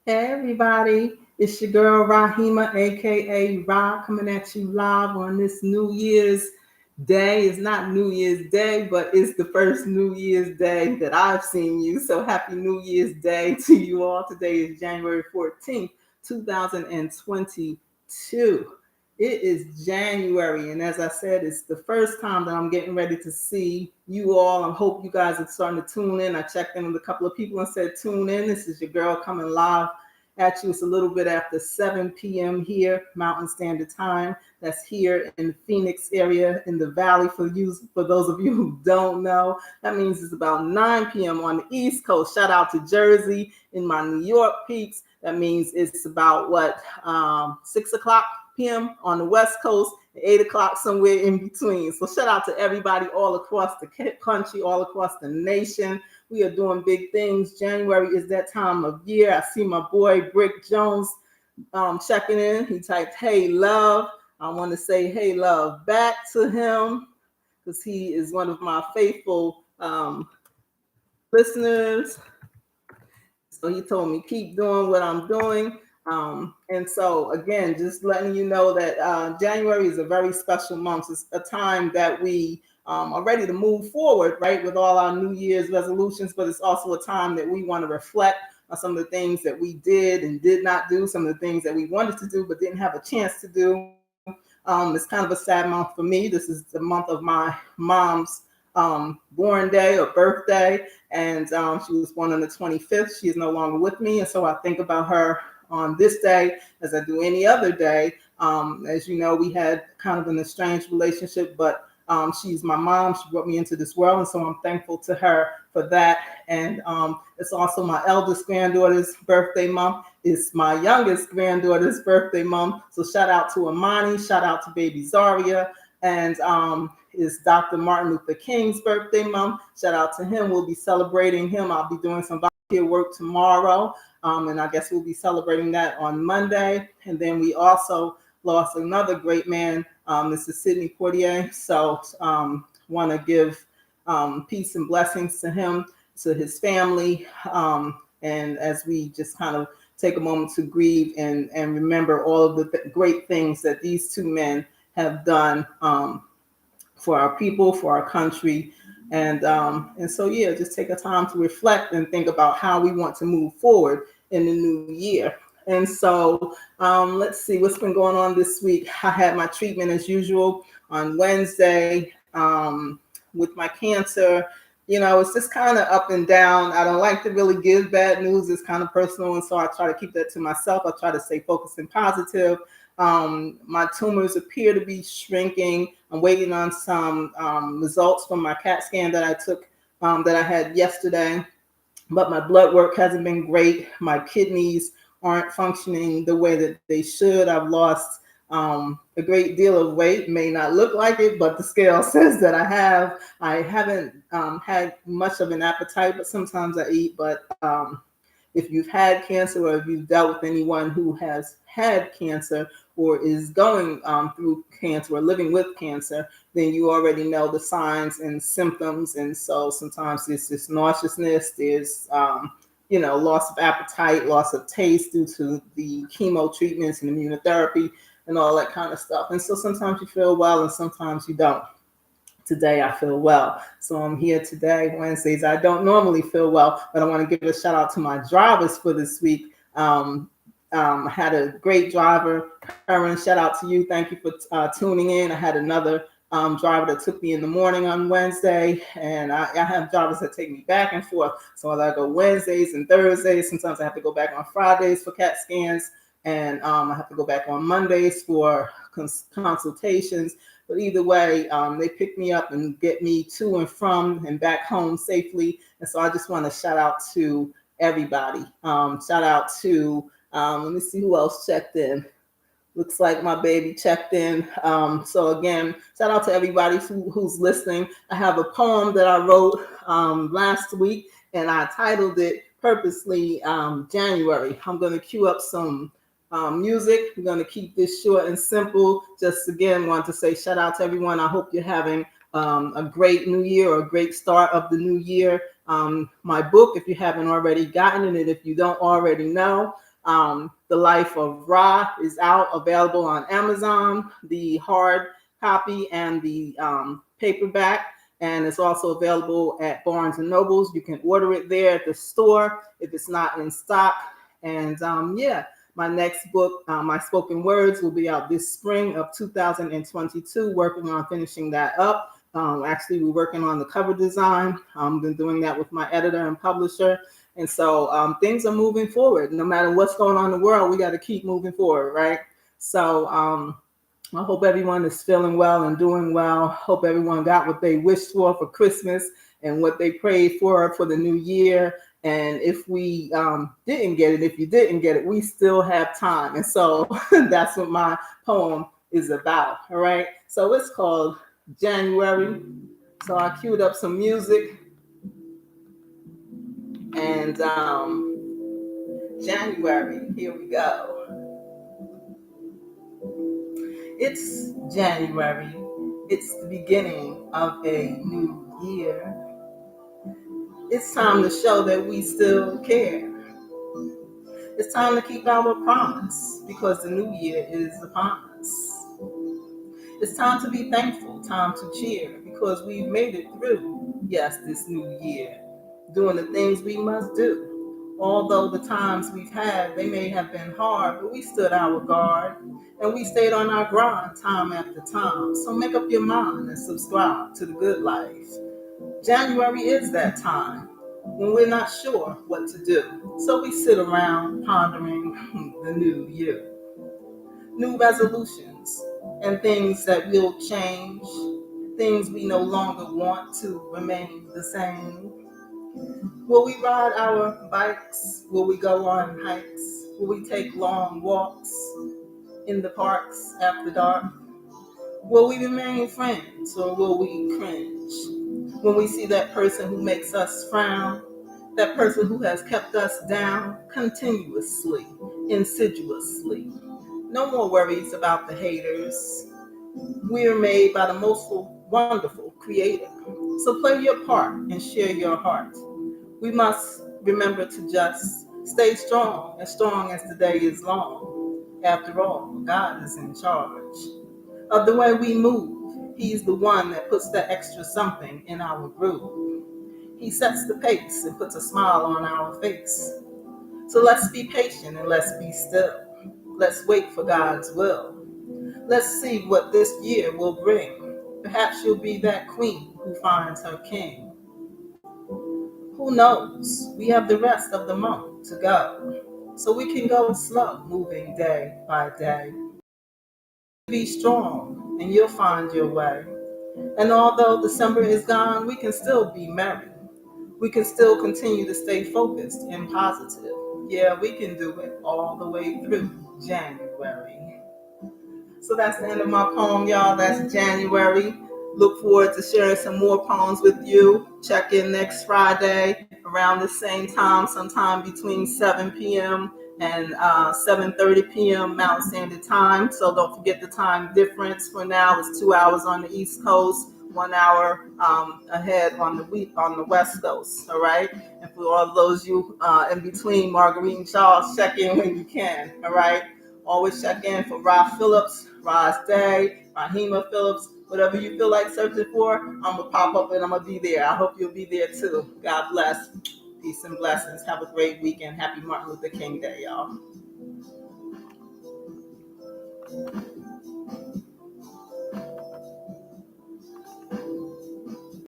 Hey everybody, it's your girl Rahima, aka Ra, coming at you live on this New Year's Day. It's not New Year's Day, but it's the first New Year's Day that I've seen you. So happy New Year's Day to you all. Today is January 14th, 2022. It is January, and as I said, it's the first time that I'm getting ready to see you all. I hope you guys are starting to tune in. I checked in with a couple of people and said, tune in. This is your girl coming live at you. It's a little bit after 7 p.m. here, Mountain Standard Time. That's here in the Phoenix area in the Valley. For those of you who don't know, that means it's about 9 p.m. on the East Coast. Shout out to Jersey in my New York peeps. That means it's about 6 o'clock p.m. on the West Coast, 8 o'clock somewhere in between. So shout out to everybody all across the country, all across the nation. We are doing big things. January is that time of year. I see my boy Brick Jones checking in. He typed, "Hey, love." I want to say, "Hey, love," back to him because he is one of my faithful listeners. So he told me, keep doing what I'm doing. And so, again, just letting you know that January is a very special month. It's a time that we are ready to move forward, right, with all our New Year's resolutions, but it's also a time that we want to reflect on some of the things that we did and did not do, some of the things that we wanted to do but didn't have a chance to do. It's kind of a sad month for me. This is the month of my mom's born day or birthday, and she was born on the 25th. She is no longer with me, and so I think about her on this day as I do any other day. As you know, we had kind of an estranged relationship, but she's my mom. She brought me into this world, and so I'm thankful to her for that. And it's also my eldest granddaughter's birthday month. It's my youngest granddaughter's birthday month. So shout out to Amani, shout out to baby Zaria, and it's Dr. Martin Luther King's birthday month. Shout out to him. We'll be celebrating him. I'll be doing some volunteer work tomorrow, and I guess we'll be celebrating that on Monday. And then we also lost another great man, Mr. Sidney Poitier. So want to give peace and blessings to him, to his family, and as we just kind of take a moment to grieve and remember all of the great things that these two men have done for our people, for our country. And so, yeah, just take a time to reflect and think about how we want to move forward in the new year. And so let's see what's been going on this week. I had my treatment as usual on Wednesday with my cancer. You know, it's just kind of up and down. I don't like to really give bad news. It's kind of personal. And so I try to keep that to myself. I try to stay focused and positive. My tumors appear to be shrinking. I'm waiting on some results from my CAT scan that I took, that I had yesterday. But my blood work hasn't been great. My kidneys aren't functioning the way that they should. I've lost a great deal of weight. May not look like it, but the scale says that I have. I haven't had much of an appetite, but sometimes I eat. But if you've had cancer, or if you've dealt with anyone who has had cancer or is going through cancer or living with cancer, then you already know the signs and symptoms. And so sometimes it's this nauseousness, there's loss of appetite, loss of taste due to the chemo treatments and immunotherapy and all that kind of stuff. And so sometimes you feel well and sometimes you don't. Today I feel well. So I'm here today, Wednesdays. I don't normally feel well, but I want to give a shout out to my drivers for this week. I had a great driver, Karen. Shout out to you. Thank you for tuning in. I had another driver that took me in the morning on Wednesday, and I have drivers that take me back and forth. So I go Wednesdays and Thursdays. Sometimes I have to go back on Fridays for CAT scans, and I have to go back on Mondays for consultations. But either way, they pick me up and get me to and from and back home safely. And so I just want to shout out to everybody. Shout out to, let me see who else checked in. Looks like my baby checked in. So again, shout out to everybody who's listening. I have a poem that I wrote last week, and I titled it purposely January. I'm going to cue up some music. We're going to keep this short and simple. Just again, want to say shout out to everyone. I hope you're having a great new year or a great start of the new year. My book, if you haven't already gotten it, if you don't already know, The Life of Ra is out, available on Amazon, the hard copy and the paperback. And it's also available at Barnes and Nobles. You can order it there at the store if it's not in stock. And yeah, my next book, My Spoken Words, will be out this spring of 2022, working on finishing that up. Actually, we're working on the cover design. I've been doing that with my editor and publisher. And so things are moving forward. No matter what's going on in the world, we got to keep moving forward, right? So I hope everyone is feeling well and doing well. Hope everyone got what they wished for Christmas and what they prayed for the new year. And if we didn't get it, if you didn't get it, we still have time. And so that's what my poem is about. All right. So it's called January. So I queued up some music. And January, here we go. It's January. It's the beginning of a new year. It's time to show that we still care. It's time to keep our promise because the new year is upon us. It's time to be thankful, time to cheer because we've made it through, yes, this new year, doing the things we must do. Although the times we've had, they may have been hard, but we stood our guard and we stayed on our grind time after time. So make up your mind and subscribe to the good life. January is that time when we're not sure what to do. So we sit around pondering the new year, new resolutions, and things that will change, things we no longer want to remain the same. Will we ride our bikes? Will we go on hikes? Will we take long walks in the parks after dark? Will we remain friends or will we cringe when we see that person who makes us frown, that person who has kept us down continuously, insidiously? No more worries about the haters. We're made by the most wonderful creator. So play your part and share your heart. We must remember to just stay strong, as the day is long. After all, God is in charge of the way we move. He's the one that puts that extra something in our groove. He sets the pace and puts a smile on our face. So let's be patient and let's be still. Let's wait for God's will. Let's see what this year will bring. Perhaps you'll be that queen who finds her king. Who knows? We have the rest of the month to go. So we can go slow, moving day by day. Be strong and you'll find your way. And although December is gone, we can still be merry. We can still continue to stay focused and positive. Yeah, we can do it all the way through January. So that's the end of my poem, y'all. That's January. Look forward to sharing some more poems with you. Check in next Friday around the same time, sometime between 7 p.m. and 7:30 p.m. Mountain Standard Time. So don't forget the time difference. For now, it's 2 hours on the East Coast, 1 hour ahead on the West Coast. All right. And for all those you in between, Marguerite and Charles, check in when you can. All right. Always check in for Ra Phillips, Ra's Day, Rahima Phillips, whatever you feel like searching for. I'm going to pop up and I'm going to be there. I hope you'll be there too. God bless. Peace and blessings. Have a great weekend. Happy Martin Luther King Day, y'all.